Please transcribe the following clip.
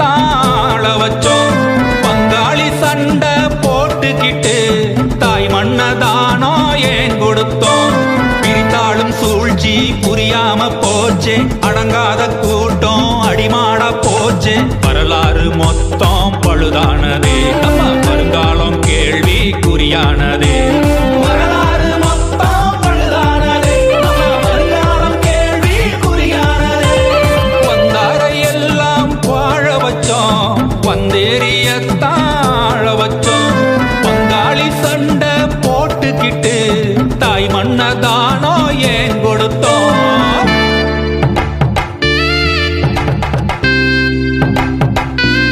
தாழ வச்சோம். பங்காளி சண்டை போட்டுக்கிட்டு தாய் மண்ணதானோ ஏன் கொடுத்தோம். பிரித்தாளும் சூழ்ச்சி புரியாம போச்சே, அடங்காத கூட்டம் அடிமாடா போச்சே. வரலாறு மொத்தம் பழுதானதே, நம்ம வருங்காலம் கேள்வி குறியானதே. வரலாறு மொத்தம் பழுதானதே, நம்ம வருங்காலம் கேள்வி குறியானதே. வந்தாரை எல்லாம் வாழ வச்சோம், வந்தேறிய தாழ வச்சோம். பங்காளி சண்டை போட்டுக்கிட்டு தாய் மண்ணதா